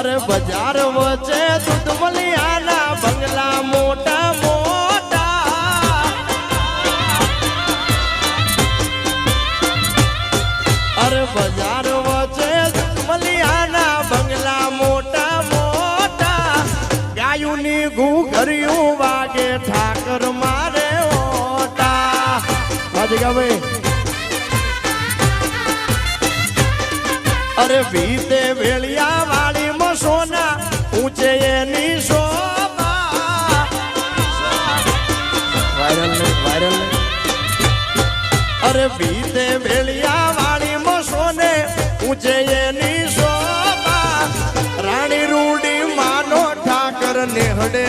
અરે બજાર વચ્ચે દૂધમલિયાના બંગલા મોટા મોટા અરે બજાર વચ્ચે દૂધમલિયાના બંગલા મોટા મોટા ગાયુની ઘૂઘરિયું વાગે ઠાકર મારે ઓટા વાજે ગાવે અરે વીતે વેળિયા વાળી મસોના ઊંચે એની શોભા વાયરલ અરે વીતે વેળિયા વાળી મસોને ઊંચે એની શોભા રાણી રૂડી માનો ઠાકર નેહડે